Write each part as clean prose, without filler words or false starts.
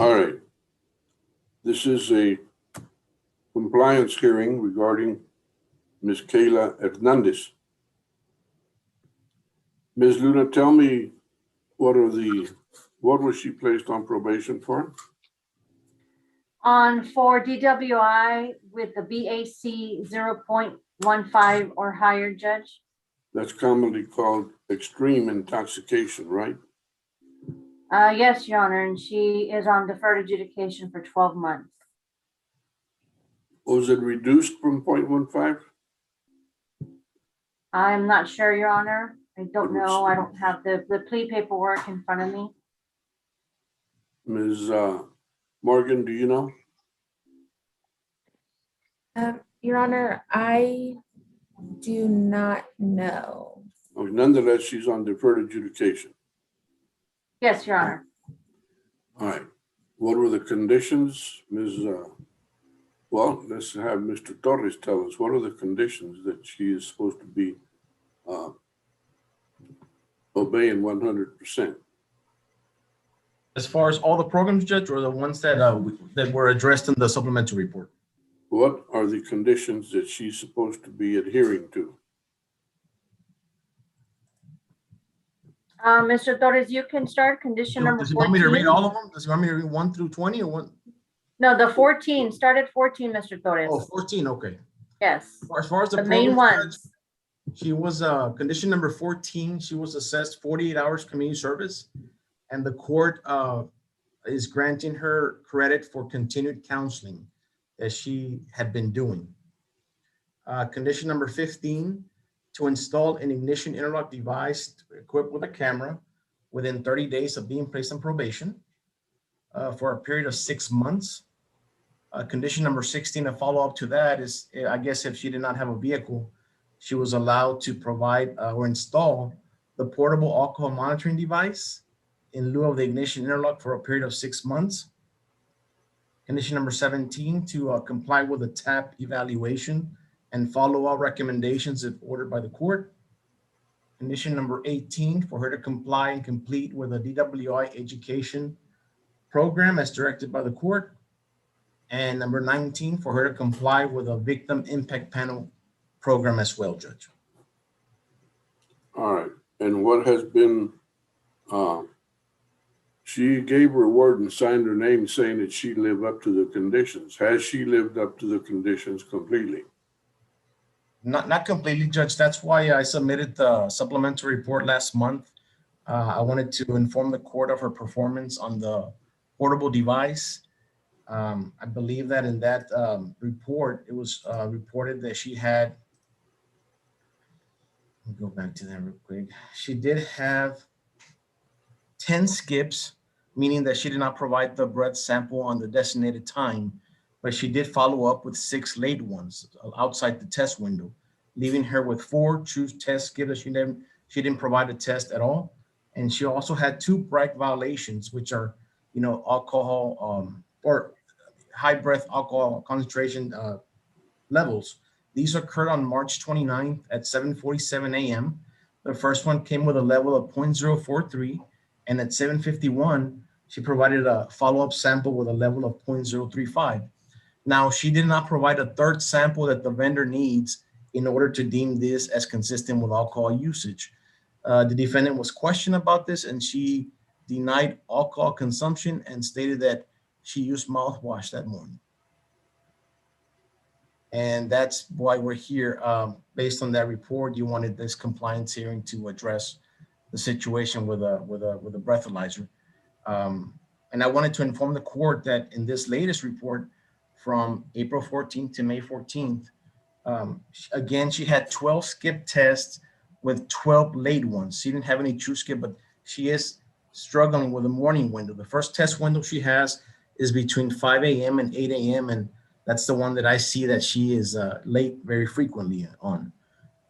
All right. This is a compliance hearing regarding Ms. Kayla Hernandez. Ms. Luna, tell me what was she placed on probation for? For DWI with the BAC 0.15 or higher, Judge? That's commonly called extreme intoxication, right? Yes, Your Honor, and she is on deferred adjudication for 12 months. Was it reduced from 0.15? I'm not sure, Your Honor. I don't know. I don't have the plea paperwork in front of me. Ms. Morgan, do you know? Your Honor, I do not know. Oh, nonetheless, she's on deferred adjudication. Yes, Your Honor. All right. What were the conditions, Ms. Well, let's have Mr. Torres tell us. What are the conditions that she is supposed to be obeying 100%? As far as all the programs, Judge, or the ones that that were addressed in the supplementary report? What are the conditions that she's supposed to be adhering to? Mr. Torres, you can start condition number 14. Does he want me to read all of them? Does he want me to read 1 through 20 or what? No, the 14. Start at 14, Mr. Torres. Oh, 14, okay. Yes. As far as the main programs, ones. she was condition number 14. She was assessed 48 hours community service, and the court is granting her credit for continued counseling that she had been doing. Condition number 15, to install an ignition interlock device equipped with a camera within 30 days of being placed on probation for a period of 6 months. Condition number 16, a follow-up to that is, I guess if she did not have a vehicle, she was allowed to provide or install the portable alcohol monitoring device in lieu of the ignition interlock for a period of 6 months. Condition number 17, to comply with the TAP evaluation and follow all recommendations if ordered by the court. Condition number 18, for her to comply and complete with a DWI education program as directed by the court. And number 19, for her to comply with a victim impact panel program as well, Judge. All right. And what has been, she gave her word and signed her name saying that she lived up to the conditions. Has she lived up to the conditions completely? Not completely, Judge. That's why I submitted the supplementary report last month. I wanted to inform the court of her performance on the portable device. I believe that in that report, it was reported that she had, let me go back to that real quick. She did have 10 skips, meaning that she did not provide the breath sample on the designated time, but she did follow up with 6 late ones outside the test window, leaving her with 4 true test skips. She didn't provide a test at all. And she also had 2 BRAC violations, which are, alcohol or high breath alcohol concentration levels. These occurred on March 29th at 7:47 a.m. The first one came with a level of 0.043, and at 7:51, she provided a follow-up sample with a level of 0.035. Now, she did not provide a third sample that the vendor needs in order to deem this as consistent with alcohol usage. The defendant was questioned about this, and she denied alcohol consumption and stated that she used mouthwash that morning. And that's why we're here. Based on that report, you wanted this compliance hearing to address the situation with a breathalyzer. And I wanted to inform the court that in this latest report from April 14th to May 14th, again, she had 12 skip tests with 12 late ones. She didn't have any true skip, but she is struggling with the morning window. The first test window she has is between 5 a.m. and 8 a.m. And that's the one that I see that she is late very frequently on.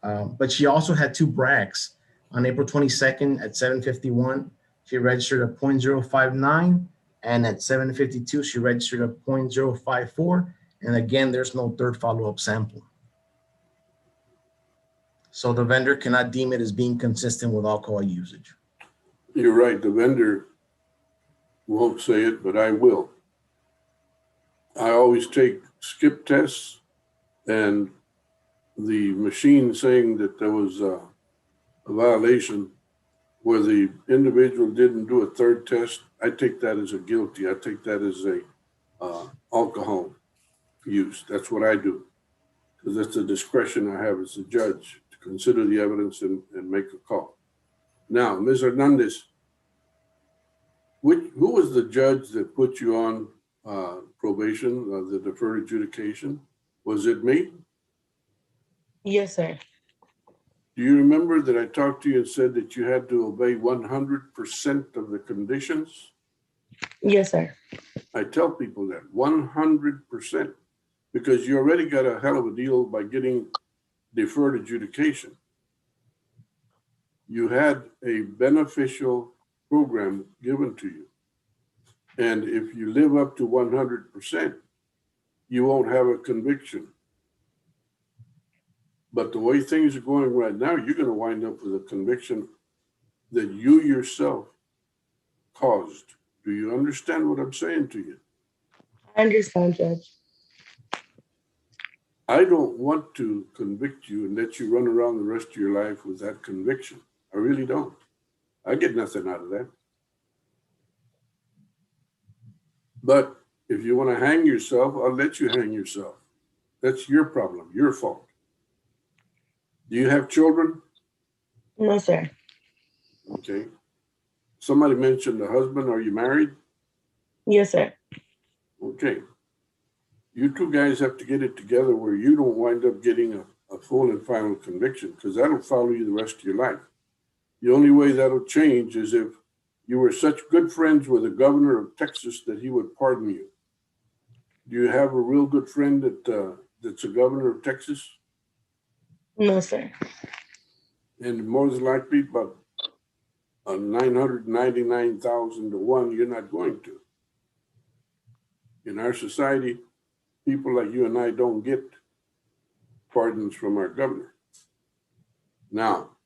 But she also had 2 BRACs. On April 22nd at 7:51, she registered a 0.059, and at 7:52, she registered a 0.054. And again, there's no third follow-up sample. So the vendor cannot deem it as being consistent with alcohol usage. You're right. The vendor won't say it, but I will. I always take skip tests, and the machine saying that there was a violation where the individual didn't do a third test, I take that as a guilty. I take that as a alcohol use. That's what I do, because that's the discretion I have as a judge to consider the evidence and make a call. Now, Ms. Hernandez, who was the judge that put you on probation, the deferred adjudication? Was it me? Yes, sir. Do you remember that I talked to you and said that you had to obey 100% of the conditions? Yes, sir. I tell people that 100%, because you already got a hell of a deal by getting deferred adjudication. You had a beneficial program given to you. And if you live up to 100%, you won't have a conviction. But the way things are going right now, you're going to wind up with a conviction that you yourself caused. Do you understand what I'm saying to you? I understand, Judge. I don't want to convict you and let you run around the rest of your life with that conviction. I really don't. I get nothing out of that. But if you want to hang yourself, I'll let you hang yourself. That's your problem, your fault. Do you have children? No, sir. Okay. Somebody mentioned a husband. Are you married? Yes, sir. Okay. You two guys have to get it together where you don't wind up getting a full and final conviction, because that'll follow you the rest of your life. The only way that'll change is if you were such good friends with the governor of Texas that he would pardon you. Do you have a real good friend that's a governor of Texas? No, sir. And more than likely, about 999,000 to 1, you're not going to. In our society, people like you and I don't get pardons from our governor. Now,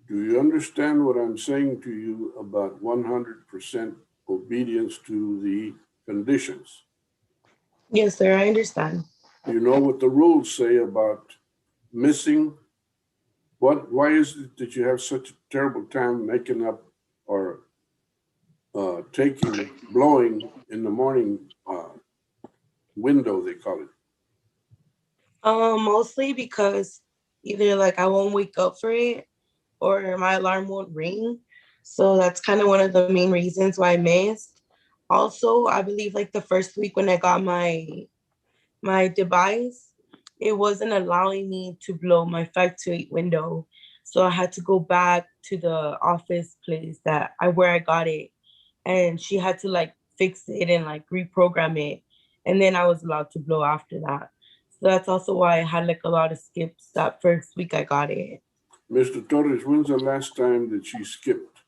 do you understand what I'm saying to you about 100% obedience to the conditions? Yes, sir. I understand. You know what the rules say about missing? Why is it that you have such a terrible time making up or blowing in the morning window, they call it? Mostly because either like I won't wake up for it or my alarm won't ring. So that's kind of one of the main reasons why I missed. Also, I believe like the first week when I got my device, it wasn't allowing me to blow my 5 to 8 window. So I had to go back to the office place where I got it. And she had to like fix it and like reprogram it. And then I was allowed to blow after that. So that's also why I had like a lot of skips that first week I got it. Mr. Torres, when's the last time that she skipped?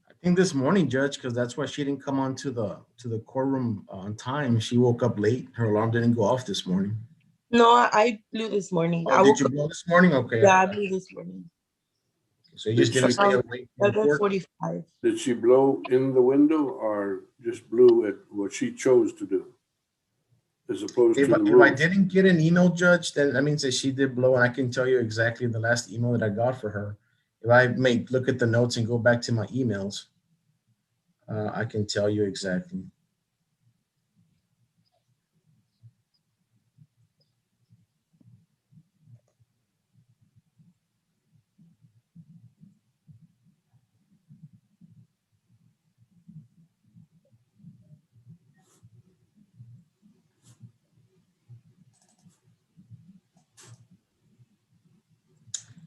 I think this morning, Judge, because that's why she didn't come on to the courtroom on time. She woke up late. Her alarm didn't go off this morning. No, I blew this morning. Oh, did you blow this morning? Okay. Yeah, I blew this morning. So you just didn't stay awake from court? 7:45. Did she blow in the window or just blew at what she chose to do? As opposed to the If I rules? didn't get an email, Judge, then that means that she did blow, and I can tell you exactly the last email that I got for her. If I may look at the notes and go back to my emails, I can tell you exactly.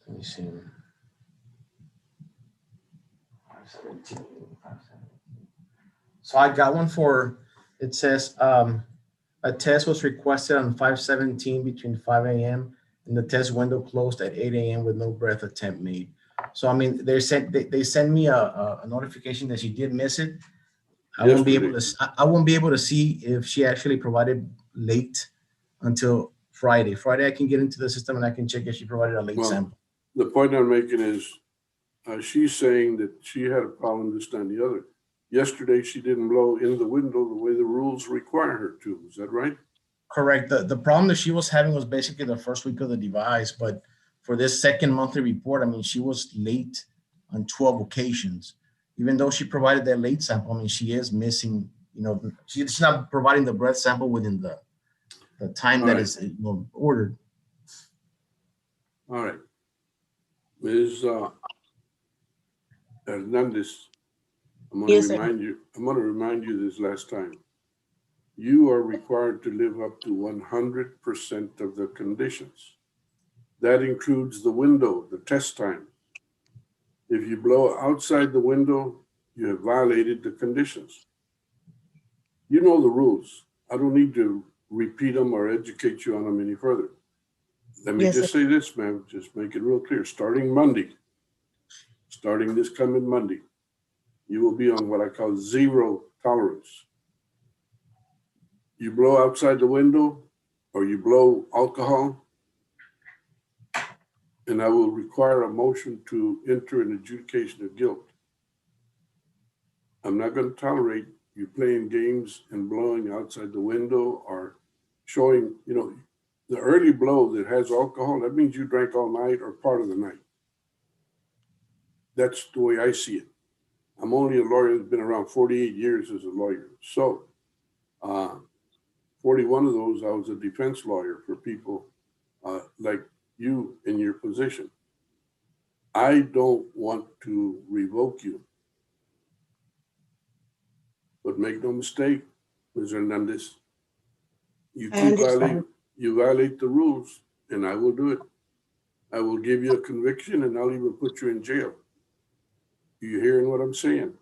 Let me see. 517, 517. So I got one for, it says a test was requested on 5/17 between 5 a.m. and the test window closed at 8 a.m. with no breath attempt made. So I mean, they sent me a notification that she did miss it. I won't be able to see if she actually provided late until Friday. Friday I can get into the system and I can check if she provided a late sample. The point I'm making is she's saying that she had a problem this time, the other. Yesterday, she didn't blow in the window the way the rules require her to. Is that right? Correct. The problem that she was having was basically the first week of the device, but for this second monthly report, I mean, she was late on 12 occasions. Even though she provided that late sample, I mean, she is missing, she's not providing the breath sample within the time that Right. is ordered. All right. Ms. Hernandez, I'm going Yes, to sir. remind you this last time. You are required to live up to 100% of the conditions. That includes the window, the test time. If you blow outside the window, you have violated the conditions. You know the rules. I don't need to repeat them or educate you on them any further. Let me Yes, just say this, ma'am, just make it real clear. Starting this coming Monday, you will be on what I call zero tolerance. You blow outside the window or you blow alcohol, and I will require a motion to enter an adjudication of guilt. I'm not going to tolerate you playing games and blowing outside the window or showing, the early blow that has alcohol, that means you drank all night or part of the night. That's the way I see it. I'm only a lawyer that's been around 48 years as a lawyer. So 41 of those, I was a defense lawyer for people like you in your position. I don't want to revoke you. But make no mistake, Ms. Hernandez, you I understand. violate the rules, and I will do it. I will give you a conviction, and I'll even put you in jail. You hearing what I'm saying?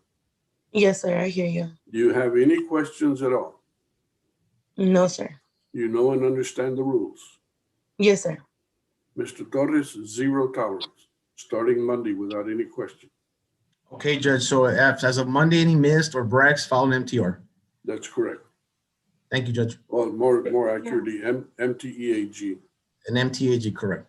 Yes, sir. I hear you. Do you have any questions at all? No, sir. You know and understand the rules. Yes, sir. Mr. Torres, zero tolerance, starting Monday without any question. Okay, Judge. So as of Monday, any missed or brags, file an MTR. That's correct. Thank you, Judge. Well, more accurately, MTEAG. An MTAG, correct.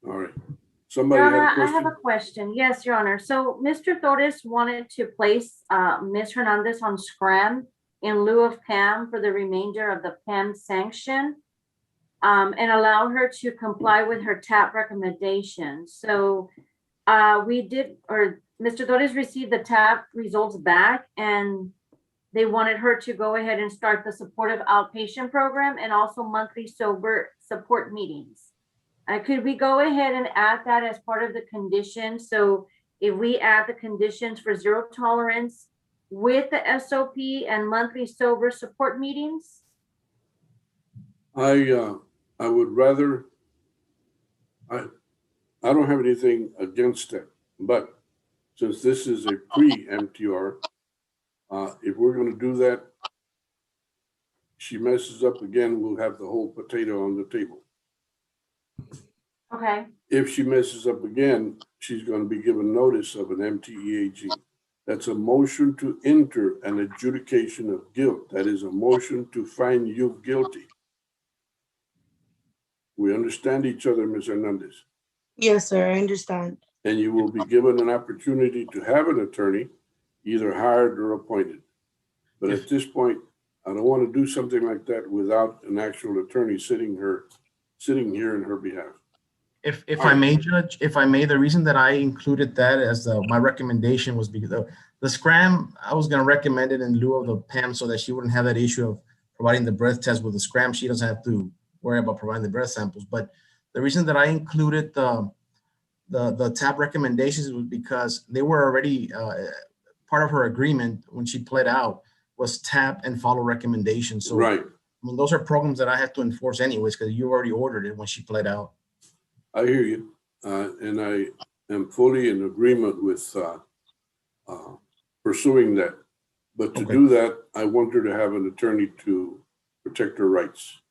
All right. Your Somebody had Honor, a I have question? a question. Yes, Your Honor. So Mr. Torres wanted to place Ms. Hernandez on scram in lieu of PAM for the remainder of the PAM sanction and allow her to comply with her TAP recommendation. So Mr. Torres received the TAP results back, and they wanted her to go ahead and start the supportive outpatient program and also monthly sober support meetings. Could we go ahead and add that as part of the condition? So if we add the conditions for zero tolerance with the SOP and monthly sober support meetings? I would rather, I don't have anything against that, but since this is a pre-MTR, if we're going to do that, she messes up again, we'll have the whole potato on the table. Okay, If she messes up again, she's going to be given notice of an MTEAG. That's a motion to enter an adjudication of guilt. That is a motion to find you guilty. We understand each other, Ms. Hernandez. Yes, sir. I understand. And you will be given an opportunity to have an attorney, either hired or appointed. But at this point, I don't want to do something like that without an actual attorney sitting here in her behalf. If I may, Judge, the reason that I included that as my recommendation was because the scram, I was going to recommend it in lieu of the PAM so that she wouldn't have that issue of providing the breath test with the scram. She doesn't have to worry about providing the breath samples. But the reason that I included the TAP recommendations was because they were already part of her agreement when she pled out was TAP and follow recommendations. So Right. I mean, those are programs that I have to enforce anyways because you already ordered it when she pled out. I hear you. And I am fully in agreement with pursuing that. But to Okay. do that, I want her to have an attorney to protect her rights.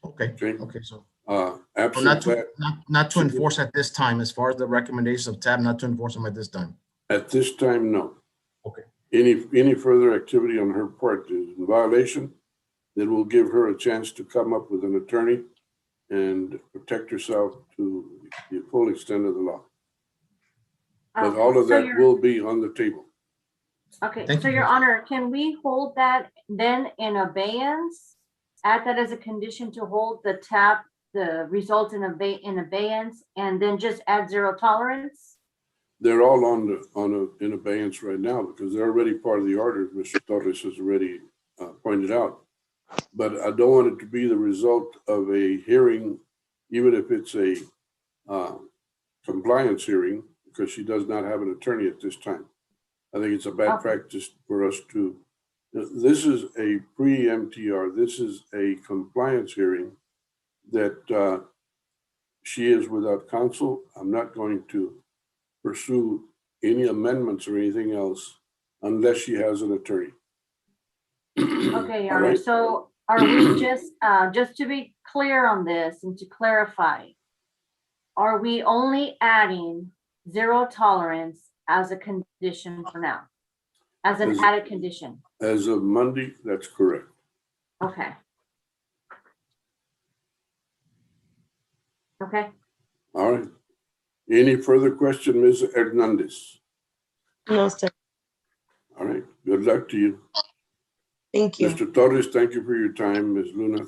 Okay. Okay. Okay. So Absent that, not to enforce at this time, as far as the recommendations of TAB, not to enforce them at this time. at this time, no. Okay. Any further activity on her part is in violation, then we'll give her a chance to come up with an attorney and protect herself to the full extent of the law. But Okay, all of so that your- will be on the table. Okay, Thank so you, Your Judge. Honor, can we hold that then in abeyance? Add that as a condition to hold the TAP, the results in abeyance, and then just add zero tolerance? They're all in abeyance right now because they're already part of the order, Mr. Torres has already pointed out. But I don't want it to be the result of a hearing, even if it's a compliance hearing, because she does not have an attorney at this time. I think it's a bad Okay. practice for us to, this is a pre-MTR, this is a compliance hearing that she is without counsel. I'm not going to pursue any amendments or anything else unless she has an attorney. Okay, Your All Honor, right? so are we just to be clear on this and to clarify, are we only adding zero tolerance as a condition for now? As an As- added condition? As of Monday, that's correct. Okay. Okay, All right. Any further question, Ms. Hernandez? No, sir. All right. Good luck to you. Thank you. Mr. Torres, thank you for your time. Ms. Luna,